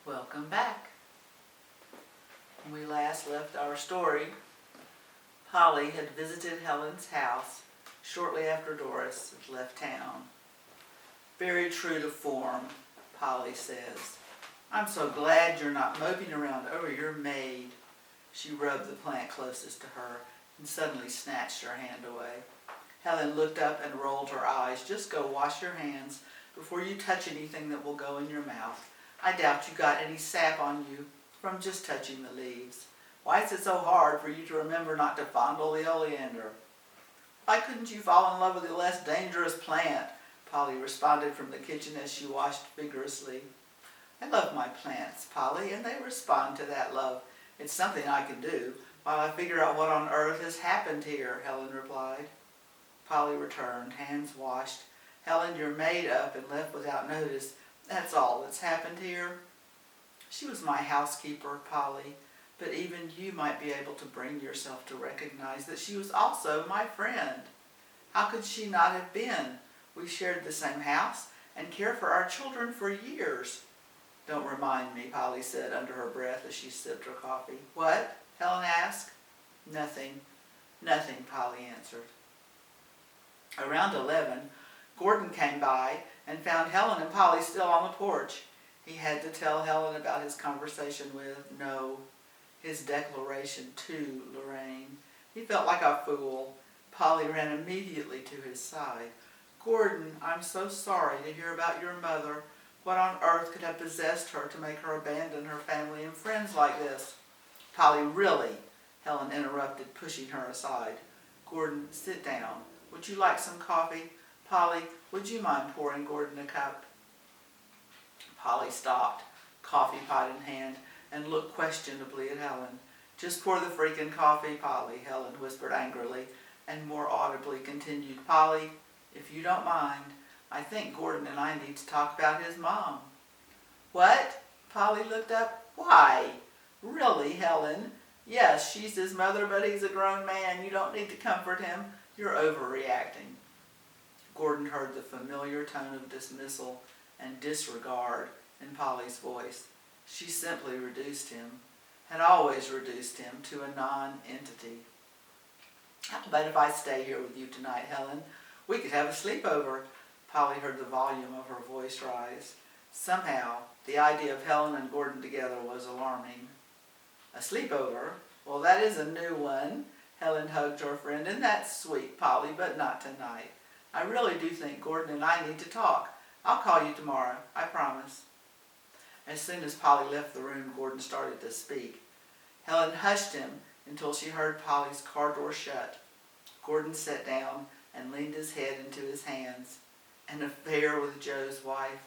Welcome back. When we last left our story, Polly had visited Helen's house shortly after Doris had left town. Very true to form, Polly says. "I'm so glad you're not moping around over your maid." She rubbed the plant closest to her and suddenly snatched her hand away. Helen looked up and rolled her eyes. "Just go wash your hands before you touch anything that will go in your mouth. I doubt you got any sap on you from just touching the leaves. Why is it so hard for you to remember not to fondle the oleander?" "Why couldn't you fall in love with a less dangerous plant?" Polly responded from the kitchen as she washed vigorously. "I love my plants, Polly, and they respond to that love. It's something I can do while I figure out what on earth has happened here," Helen replied. Polly returned, hands washed. "Helen, you're made up and left without notice. That's all that's happened here." "She was my housekeeper, Polly, but even you might be able to bring yourself to recognize that she was also my friend. How could she not have been? We shared the same house and cared for our children for years." "Don't remind me," Polly said under her breath as she sipped her coffee. "What?" Helen asked. "Nothing, nothing," Polly answered. Around 11, Gordon came by and found Helen and Polly still on the porch. He had to tell Helen about his conversation with, no, his declaration to Lorraine. He felt like a fool. Polly ran immediately to his side. "Gordon, I'm so sorry to hear about your mother. What on earth could have possessed her to make her abandon her family and friends like this?" "Polly, really," Helen interrupted, pushing her aside. "Gordon, sit down. Would you like some coffee? Polly, would you mind pouring Gordon a cup?" Polly stopped, coffee pot in hand, and looked questionably at Helen. "Just pour the freaking coffee, Polly," Helen whispered angrily, and more audibly continued, "Polly, if you don't mind, I think Gordon and I need to talk about his mom." "What?" Polly looked up. "Why? Really, Helen? Yes, she's his mother, but he's a grown man. You don't need to comfort him. You're overreacting." Gordon heard the familiar tone of dismissal and disregard in Polly's voice. She simply reduced him, had always reduced him, to a non-entity. "How about if I stay here with you tonight, Helen? We could have a sleepover." Polly heard the volume of her voice rise. Somehow, the idea of Helen and Gordon together was alarming. "A sleepover? Well, that is a new one." Helen hugged her friend. "And that's sweet, Polly, but not tonight. I really do think Gordon and I need to talk. I'll call you tomorrow, I promise." As soon as Polly left the room, Gordon started to speak. Helen hushed him until she heard Polly's car door shut. Gordon sat down and leaned his head into his hands. An affair with Joe's wife,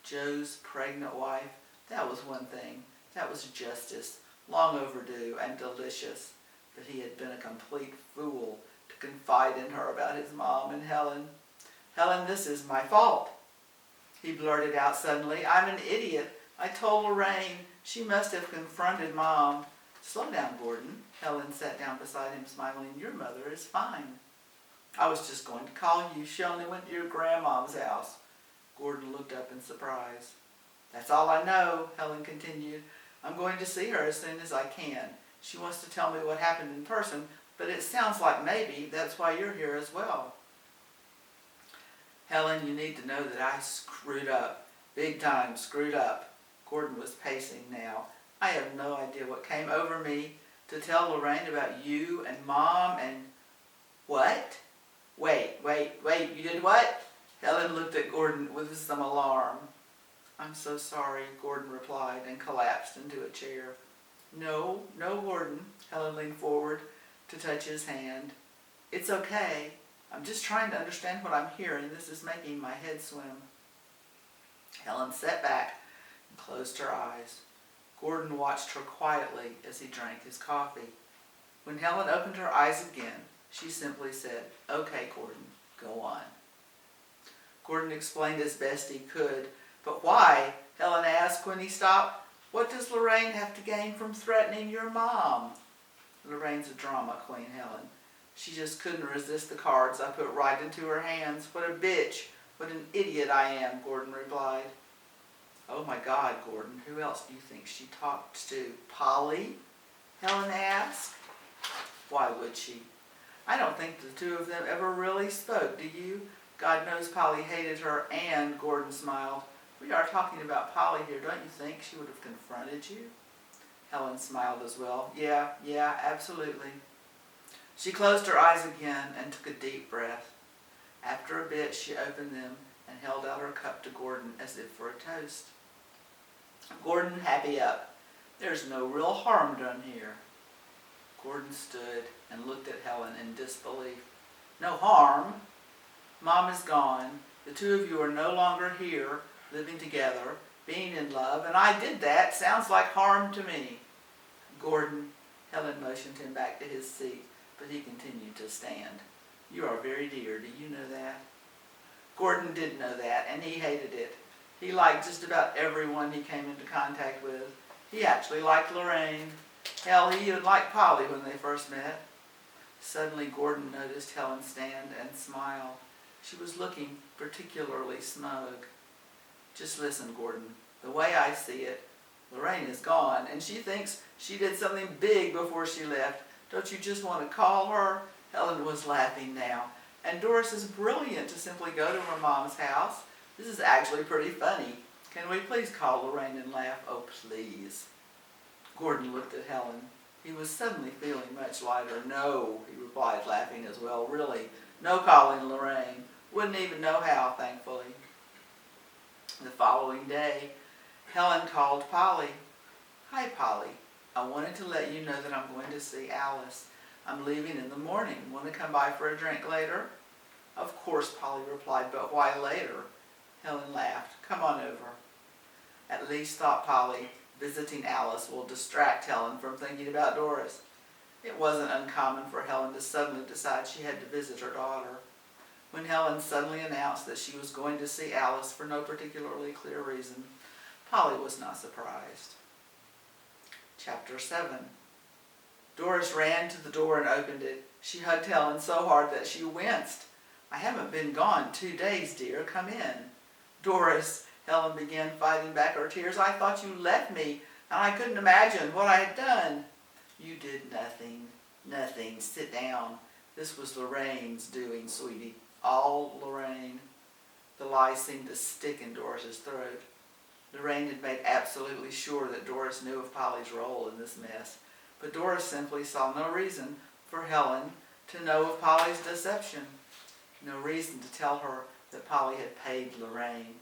Joe's pregnant wife, that was one thing. That was justice, long overdue and delicious. But he had been a complete fool to confide in her about his mom and Helen. "Helen, this is my fault," he blurted out suddenly. "I'm an idiot. I told Lorraine. She must have confronted Mom." "Slow down, Gordon." Helen sat down beside him, smiling. "Your mother is fine." "I was just going to call you. She only went to your grandma's house." Gordon looked up in surprise. "That's all I know," Helen continued. "I'm going to see her as soon as I can. She wants to tell me what happened in person, but it sounds like maybe that's why you're here as well." "Helen, you need to know that I screwed up. Big time screwed up." Gordon was pacing now. "I have no idea what came over me to tell Lorraine about you and Mom and..." "What? Wait, you did what?" Helen looked at Gordon with some alarm. "I'm so sorry," Gordon replied and collapsed into a chair. No, Gordon." Helen leaned forward to touch his hand. "It's okay. I'm just trying to understand what I'm hearing. This is making my head swim." Helen sat back and closed her eyes. Gordon watched her quietly as he drank his coffee. When Helen opened her eyes again, she simply said, "Okay, Gordon, go on." Gordon explained as best he could. "But why?" Helen asked when he stopped. "What does Lorraine have to gain from threatening your mom?" "Lorraine's a drama queen, Helen. She just couldn't resist the cards I put right into her hands. What a bitch, what an idiot I am," Gordon replied. Oh my God, Gordon, who else do you think she talked to? Polly? Helen asked. Why would she? I don't think the two of them ever really spoke, do you? God knows Polly hated her, and Gordon smiled. We are talking about Polly here. Don't you think she would have confronted you? Helen smiled as well. Yeah, absolutely. She closed her eyes again and took a deep breath. After a bit, she opened them and held out her cup to Gordon as if for a toast. Gordon, happy up. There's no real harm done here. Gordon stood and looked at Helen in disbelief. No harm? Mom is gone. The two of you are no longer here, living together, being in love, and I did that. Sounds like harm to me. Gordon, Helen motioned him back to his seat, but he continued to stand. You are very dear, do you know that? Gordon did know that, and he hated it. He liked just about everyone he came into contact with. He actually liked Lorraine. Hell, he even liked Polly when they first met. Suddenly, Gordon noticed Helen stand and smile. She was looking particularly smug. Just listen, Gordon. The way I see it, Lorraine is gone, and she thinks she did something big before she left. Don't you just want to call her? Helen was laughing now. And Doris is brilliant to simply go to her mom's house. This is actually pretty funny. Can we please call Lorraine and laugh? Oh, please. Gordon looked at Helen. He was suddenly feeling much lighter. No, he replied, laughing as well. Really, no calling Lorraine. Wouldn't even know how, thankfully. The following day, Helen called Polly. Hi, Polly. I wanted to let you know that I'm going to see Alice. I'm leaving in the morning. Want to come by for a drink later? Of course, Polly replied, but why later? Helen laughed. Come on over. At least, thought Polly, visiting Alice will distract Helen from thinking about Doris. It wasn't uncommon for Helen to suddenly decide she had to visit her daughter. When Helen suddenly announced that she was going to see Alice for no particularly clear reason, Polly was not surprised. Chapter 7. Doris ran to the door and opened it. She hugged Helen so hard that she winced. I haven't been gone 2 days, dear. Come in. Doris, Helen began, fighting back her tears. I thought you left me, and I couldn't imagine what I had done. You did nothing. Nothing. Sit down. This was Lorraine's doing, sweetie. All Lorraine. The lie seemed to stick in Doris's throat. Lorraine had made absolutely sure that Doris knew of Polly's role in this mess, but Doris simply saw no reason for Helen to know of Polly's deception. No reason to tell her that Polly had paid Lorraine,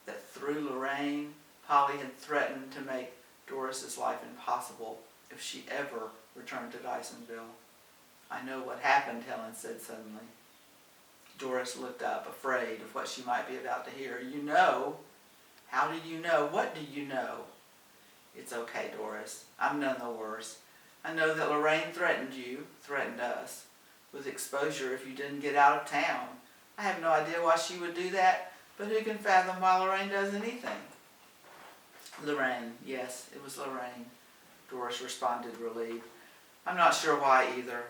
that through Lorraine, Polly had threatened to make Doris's life impossible if she ever returned to Dysonville. I know what happened, Helen said suddenly. Doris looked up, afraid of what she might be about to hear. You know? How do you know? What do you know? It's okay, Doris. I'm none the worse. I know that Lorraine threatened you, threatened us, with exposure if you didn't get out of town. I have no idea why she would do that, but who can fathom why Lorraine does anything? Lorraine, yes, it was Lorraine, Doris responded, relieved. I'm not sure why either.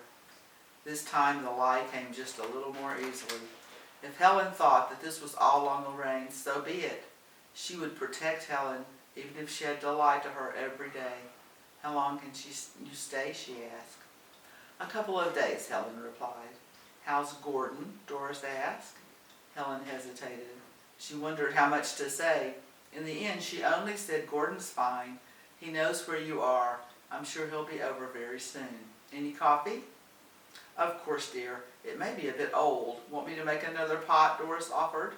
This time the lie came just a little more easily. If Helen thought that this was all on Lorraine, so be it. She would protect Helen even if she had to lie to her every day. How long can you stay, she asked. A couple of days, Helen replied. How's Gordon? Doris asked. Helen hesitated. She wondered how much to say. In the end, she only said, Gordon's fine. He knows where you are. I'm sure he'll be over very soon. Any coffee? Of course, dear. It may be a bit old. Want me to make another pot? Doris offered.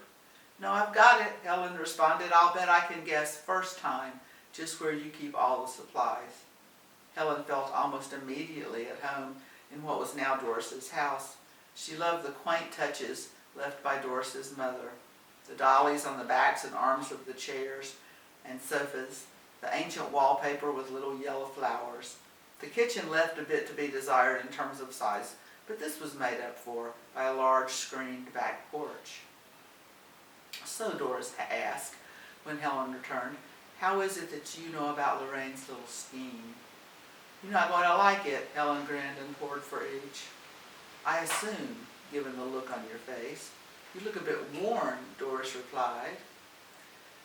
No, I've got it, Helen responded. I'll bet I can guess first time just where you keep all the supplies. Helen felt almost immediately at home in what was now Doris's house. She loved the quaint touches left by Doris's mother. The dollies on the backs and arms of the chairs and sofas, the ancient wallpaper with little yellow flowers. The kitchen left a bit to be desired in terms of size, but this was made up for by a large screened back porch. So Doris asked, when Helen returned, how is it that you know about Lorraine's little scheme? You're not going to like it, Helen grinned and poured for each. I assume, given the look on your face. You look a bit worn, Doris replied.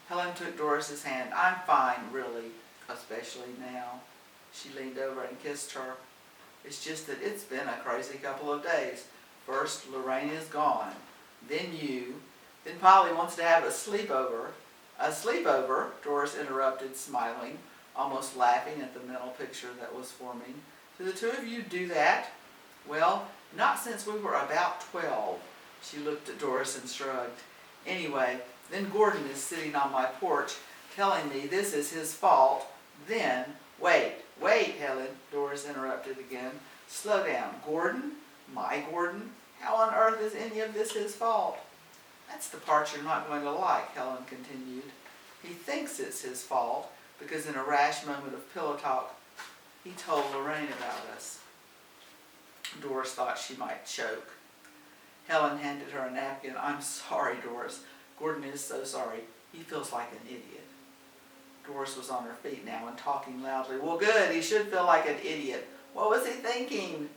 Helen took Doris's hand. I'm fine, really, especially now. She leaned over and kissed her. It's just that it's been a crazy couple of days. First, Lorraine is gone. Then you. Then Polly wants to have a sleepover. A sleepover, Doris interrupted, smiling, almost laughing at the mental picture that was forming. Do the two of you do that? Well, not since we were about 12. She looked at Doris and shrugged. Anyway, then Gordon is sitting on my porch telling me this is his fault. Then, wait, Helen, Doris interrupted again. Slow down. Gordon? My Gordon? How on earth is any of this his fault? That's the part you're not going to like, Helen continued. He thinks it's his fault because in a rash moment of pillow talk, he told Lorraine about us. Doris thought she might choke. Helen handed her a napkin. I'm sorry, Doris. Gordon is so sorry. He feels like an idiot. Doris was on her feet now and talking loudly. Well, good. He should feel like an idiot. What was he thinking?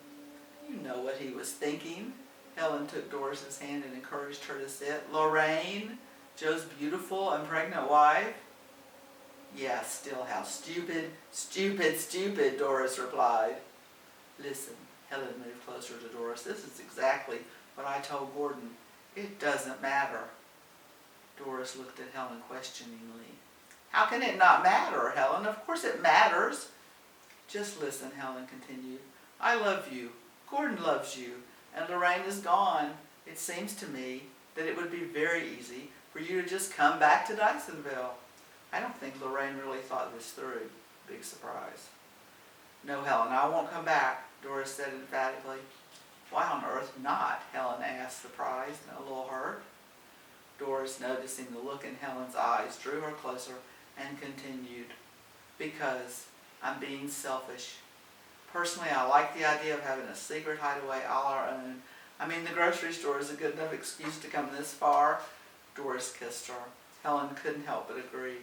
You know what he was thinking. Helen took Doris's hand and encouraged her to sit. Lorraine, Joe's beautiful and pregnant wife? Yeah, still how stupid, Doris replied. Listen, Helen moved closer to Doris. This is exactly what I told Gordon. It doesn't matter. Doris looked at Helen questioningly. How can it not matter, Helen? Of course it matters. Just listen, Helen continued. I love you. Gordon loves you. And Lorraine is gone. It seems to me that it would be very easy for you to just come back to Dysonville. I don't think Lorraine really thought this through. Big surprise. No, Helen, I won't come back, Doris said emphatically. Why on earth not? Helen asked, surprised and a little hurt. Doris, noticing the look in Helen's eyes, drew her closer and continued. Because I'm being selfish. Personally, I like the idea of having a secret hideaway all our own. I mean, the grocery store is a good enough excuse to come this far. Doris kissed her. Helen couldn't help but agree.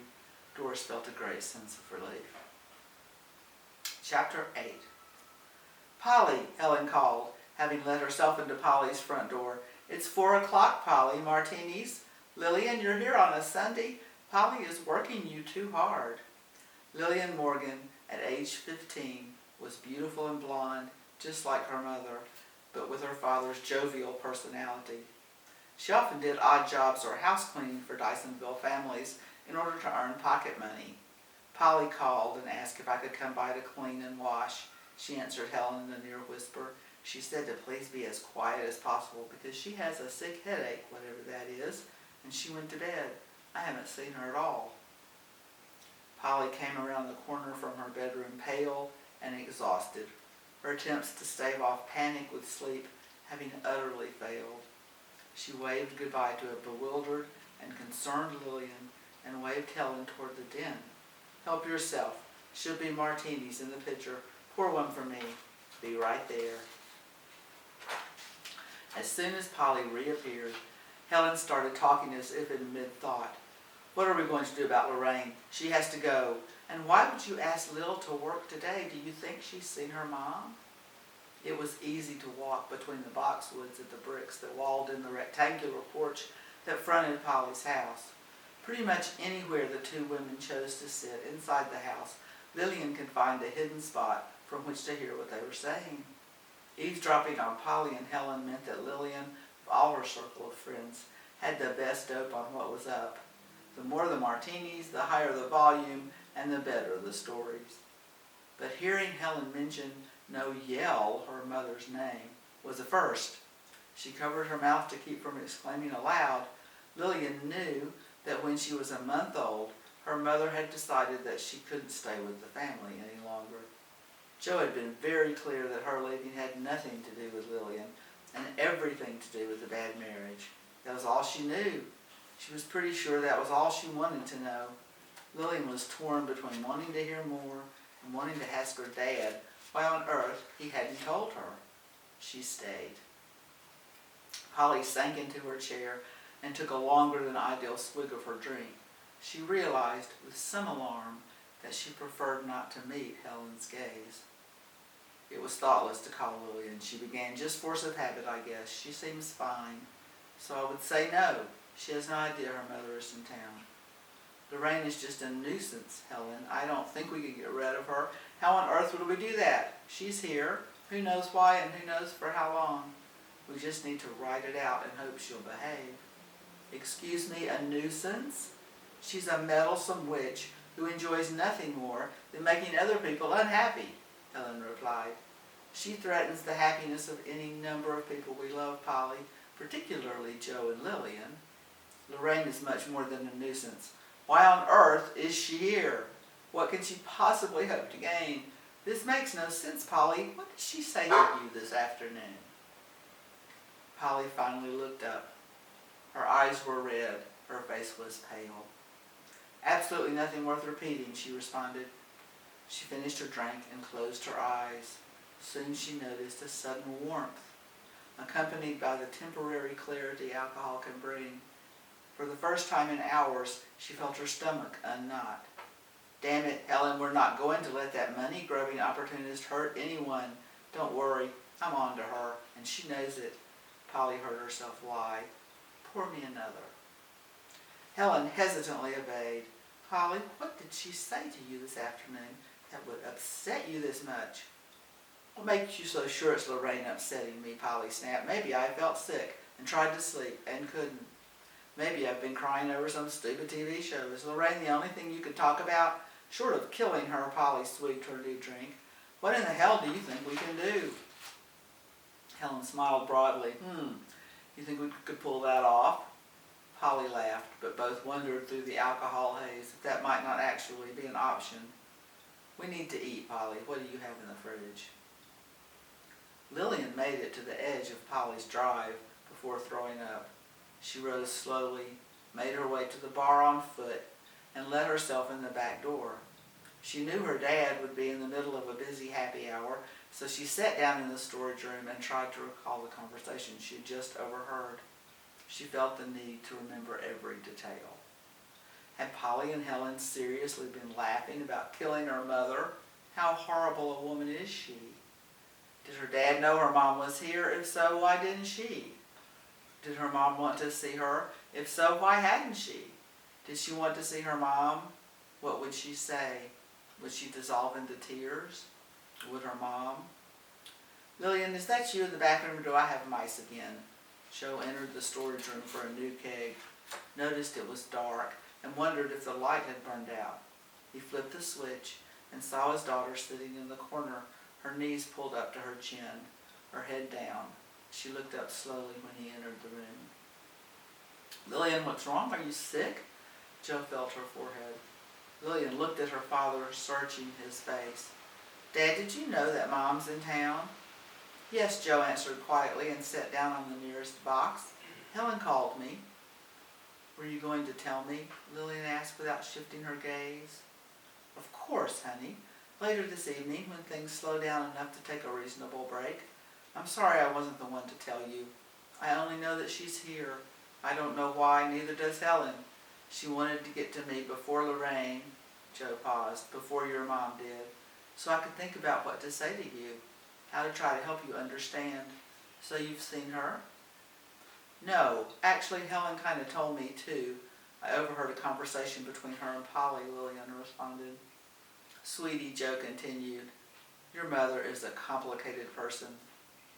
Doris felt a great sense of relief. Chapter 8. Polly, Helen called, having let herself into Polly's front door. It's 4 o'clock, Polly. Martinis? Lillian, you're here on a Sunday? Polly is working you too hard. Lillian Morgan, at age 15, was beautiful and blonde, just like her mother, but with her father's jovial personality. She often did odd jobs or house cleaning for Dysonville families in order to earn pocket money. Polly called and asked if I could come by to clean and wash. She answered Helen in a near whisper. She said to please be as quiet as possible because she has a sick headache, whatever that is, and she went to bed. I haven't seen her at all. Polly came around the corner from her bedroom pale and exhausted, her attempts to stave off panic with sleep having utterly failed. She waved goodbye to a bewildered and concerned Lillian and waved Helen toward the den. Help yourself. Should be martinis in the pitcher. Pour one for me. Be right there. As soon as Polly reappeared, Helen started talking as if in mid-thought. What are we going to do about Lorraine? She has to go. And why would you ask Lil to work today? Do you think she's seen her mom? It was easy to walk between the boxwoods and the bricks that walled in the rectangular porch that fronted Polly's house. Pretty much anywhere the two women chose to sit inside the house, Lillian could find a hidden spot from which to hear what they were saying. Eavesdropping on Polly and Helen meant that Lillian, of all her circle of friends, had the best dope on what was up. The more the martinis, the higher the volume, and the better the stories. But hearing Helen mention Noelle, her mother's name, was a first. She covered her mouth to keep from exclaiming aloud. Lillian knew that when she was a month old, her mother had decided that she couldn't stay with the family any longer. Joe had been very clear that her leaving had nothing to do with Lillian and everything to do with the bad marriage. That was all she knew. She was pretty sure that was all she wanted to know. Lillian was torn between wanting to hear more and wanting to ask her dad why on earth he hadn't told her. She stayed. Polly sank into her chair and took a longer than ideal swig of her drink. She realized with some alarm that she preferred not to meet Helen's gaze. It was thoughtless to call Lillian. She began just force of habit, I guess. She seems fine. So I would say no. She has no idea her mother is in town. Lorraine is just a nuisance, Helen. I don't think we could get rid of her. How on earth would we do that? She's here. Who knows why and who knows for how long? We just need to write it out and hope she'll behave. Excuse me, a nuisance? She's a meddlesome witch who enjoys nothing more than making other people unhappy, Helen replied. She threatens the happiness of any number of people we love, Polly, particularly Joe and Lillian. Lorraine is much more than a nuisance. Why on earth is she here? What can she possibly hope to gain? This makes no sense, Polly. What did she say to you this afternoon? Polly finally looked up. Her eyes were red. Her face was pale. Absolutely nothing worth repeating, she responded. She finished her drink and closed her eyes. Soon she noticed a sudden warmth, accompanied by the temporary clarity alcohol can bring. For the first time in hours, she felt her stomach unknot. Damn it, Helen, we're not going to let that money-grubbing opportunist hurt anyone. Don't worry, I'm on to her, and she knows it. Polly heard herself lie. Pour me another. Helen hesitantly obeyed. Polly, what did she say to you this afternoon that would upset you this much? What makes you so sure it's Lorraine upsetting me? Polly snapped. Maybe I felt sick and tried to sleep and couldn't. Maybe I've been crying over some stupid TV show. Is Lorraine the only thing you could talk about? Short of killing her, Polly swigged her new drink. What in the hell do you think we can do? Helen smiled broadly. You think we could pull that off? Polly laughed, but both wondered through the alcohol haze if that might not actually be an option. We need to eat, Polly. What do you have in the fridge? Lillian made it to the edge of Polly's drive before throwing up. She rose slowly, made her way to the bar on foot, and let herself in the back door. She knew her dad would be in the middle of a busy happy hour, so she sat down in the storage room and tried to recall the conversation she had just overheard. She felt the need to remember every detail. Had Polly and Helen seriously been laughing about killing her mother? How horrible a woman is she? Did her dad know her mom was here? If so, why didn't she? Did her mom want to see her? If so, why hadn't she? Did she want to see her mom? What would she say? Would she dissolve into tears? Would her mom? Lillian, is that you in the back room, or do I have mice again? Joe entered the storage room for a new keg, noticed it was dark, and wondered if the light had burned out. He flipped the switch and saw his daughter sitting in the corner, her knees pulled up to her chin, her head down. She looked up slowly when he entered the room. Lillian, what's wrong? Are you sick? Joe felt her forehead. Lillian looked at her father, searching his face. Dad, did you know that Mom's in town? Yes, Joe answered quietly and sat down on the nearest box. Helen called me. Were you going to tell me? Lillian asked without shifting her gaze. Of course, honey. Later this evening, when things slow down enough to take a reasonable break. I'm sorry I wasn't the one to tell you. I only know that she's here. I don't know why, neither does Helen. She wanted to get to me before Lorraine, Joe paused, before your mom did, so I could think about what to say to you, how to try to help you understand. So you've seen her? No, actually Helen kind of told me too. I overheard a conversation between her and Polly, Lillian responded. Sweetie, Joe continued, your mother is a complicated person.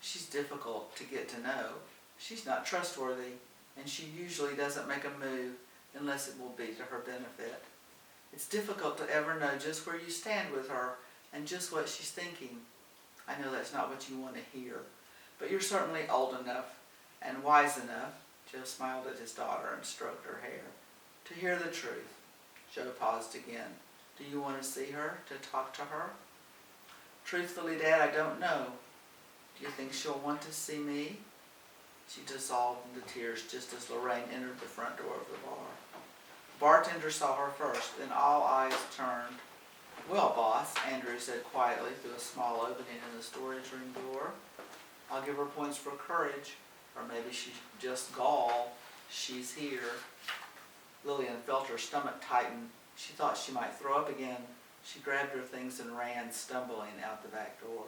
She's difficult to get to know. She's not trustworthy, and she usually doesn't make a move unless it will be to her benefit. It's difficult to ever know just where you stand with her and just what she's thinking. I know that's not what you want to hear, but you're certainly old enough and wise enough, Joe smiled at his daughter and stroked her hair, to hear the truth. Joe paused again. Do you want to see her, to talk to her? Truthfully, Dad, I don't know. Do you think she'll want to see me? She dissolved into tears just as Lorraine entered the front door of the bar. The bartender saw her first, then all eyes turned. Well, boss, Andrew said quietly through a small opening in the storage room door. I'll give her points for courage, or maybe she's just gall. She's here. Lillian felt her stomach tighten. She thought she might throw up again. She grabbed her things and ran, stumbling out the back door.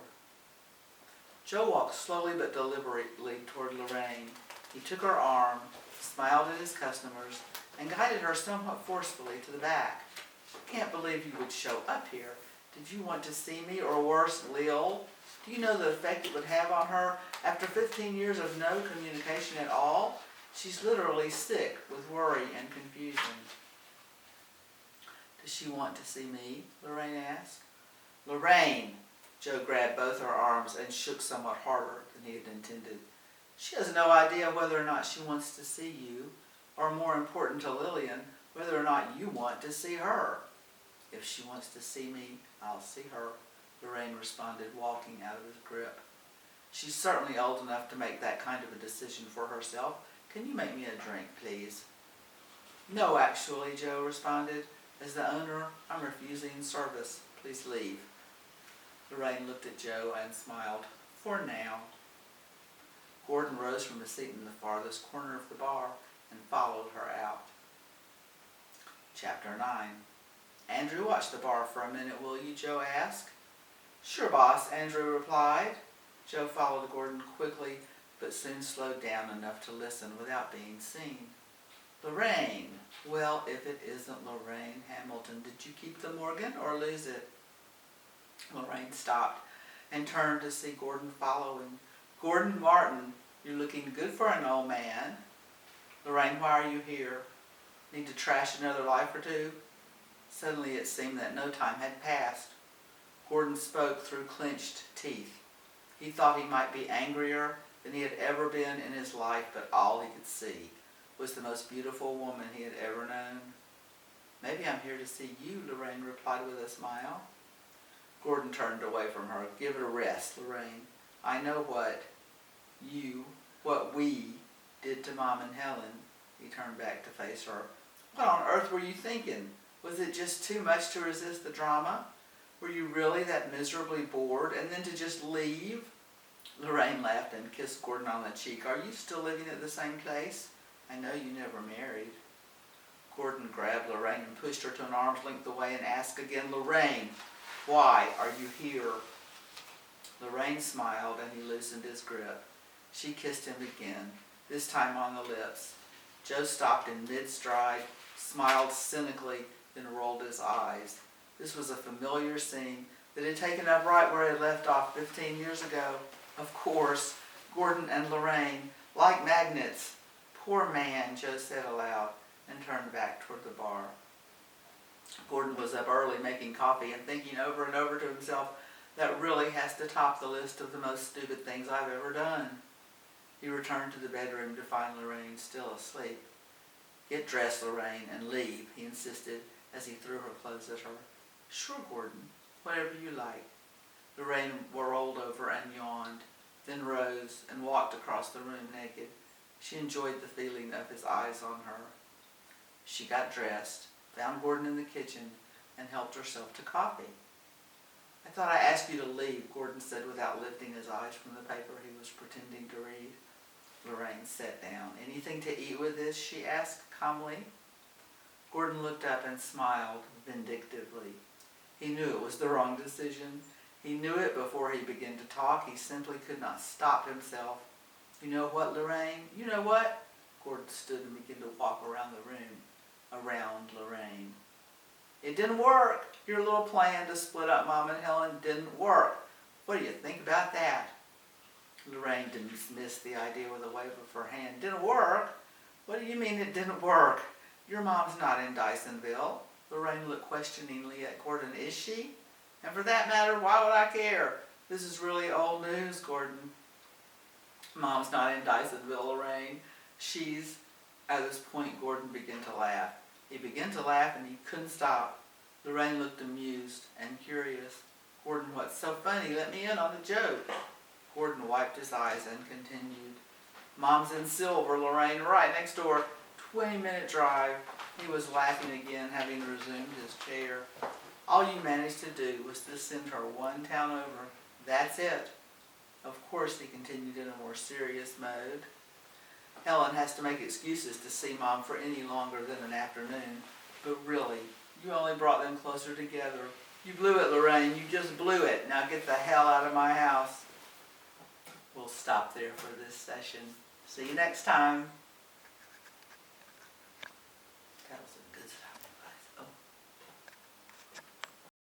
Joe walked slowly but deliberately toward Lorraine. He took her arm, smiled at his customers, and guided her somewhat forcefully to the back. "Can't believe you would show up here. Did you want to see me, or worse, Lil? Do you know the effect it would have on her after 15 years of no communication at all? She's literally sick with worry and confusion." "Does she want to see me?" Lorraine asked. "Lorraine!" Joe grabbed both her arms and shook somewhat harder than he had intended. "She has no idea whether or not she wants to see you, or more important to Lillian, whether or not you want to see her." "If she wants to see me, I'll see her," Lorraine responded, walking out of his grip. "She's certainly old enough to make that kind of a decision for herself. Can you make me a drink, please?" "No, actually," Joe responded. "As the owner, I'm refusing service. Please leave." Lorraine looked at Joe and smiled. "For now." Gordon rose from his seat in the farthest corner of the bar and followed her out. Chapter 9. "Andrew, watch the bar for a minute, will you?" Joe asked. "Sure, boss," Andrew replied. Joe followed Gordon quickly, but soon slowed down enough to listen without being seen. "Lorraine." "Well, if it isn't Lorraine Hamilton, did you keep the Morgan or lose it?" Lorraine stopped and turned to see Gordon following. "Gordon Martin, you're looking good for an old man." "Lorraine, why are you here? Need to trash another life or two?" Suddenly it seemed that no time had passed. Gordon spoke through clenched teeth. He thought he might be angrier than he had ever been in his life, but all he could see was the most beautiful woman he had ever known. "Maybe I'm here to see you," Lorraine replied with a smile. Gordon turned away from her. "Give it a rest, Lorraine. I know what we did to Mom and Helen." He turned back to face her. "What on earth were you thinking? Was it just too much to resist the drama? Were you really that miserably bored, and then to just leave?" Lorraine laughed and kissed Gordon on the cheek. "Are you still living at the same place? I know you never married." Gordon grabbed Lorraine and pushed her to an arm's length away and asked again, "Lorraine, why are you here?" Lorraine smiled and he loosened his grip. She kissed him again, this time on the lips. Joe stopped in mid-stride, smiled cynically, then rolled his eyes. This was a familiar scene that had taken up right where it had left off 15 years ago. Of course, Gordon and Lorraine, like magnets. "Poor man," Joe said aloud, and turned back toward the bar. Gordon was up early making coffee and thinking over and over to himself, "That really has to top the list of the most stupid things I've ever done." He returned to the bedroom to find Lorraine still asleep. "Get dressed, Lorraine, and leave," he insisted as he threw her clothes at her. "Sure, Gordon, whatever you like." Lorraine rolled over and yawned, then rose and walked across the room naked. She enjoyed the feeling of his eyes on her. She got dressed, found Gordon in the kitchen, and helped herself to coffee. "I thought I asked you to leave," Gordon said without lifting his eyes from the paper he was pretending to read. Lorraine sat down. "Anything to eat with this?" she asked calmly. Gordon looked up and smiled vindictively. He knew it was the wrong decision. He knew it before he began to talk. He simply could not stop himself. "You know what, Lorraine? You know what?" Gordon stood and began to walk around the room, around Lorraine. "It didn't work. Your little plan to split up Mom and Helen didn't work. What do you think about that?" Lorraine dismissed the idea with a wave of her hand. "Didn't work? What do you mean it didn't work? Your mom's not in Dysonville." Lorraine looked questioningly at Gordon. "Is she? And for that matter, why would I care? This is really old news, Gordon." "Mom's not in Dysonville, Lorraine. She's..." At this point, Gordon began to laugh. He began to laugh and he couldn't stop. Lorraine looked amused and curious. "Gordon, what's so funny? Let me in on the joke." Gordon wiped his eyes and continued. "Mom's in Silver, Lorraine, right next door. 20-minute drive." He was laughing again, having resumed his chair. "All you managed to do was to send her one town over. That's it. Of course," he continued in a more serious mode, "Helen has to make excuses to see Mom for any longer than an afternoon. But really, you only brought them closer together. You blew it, Lorraine. You just blew it. Now get the hell out of my house." We'll stop there for this session. See you next time.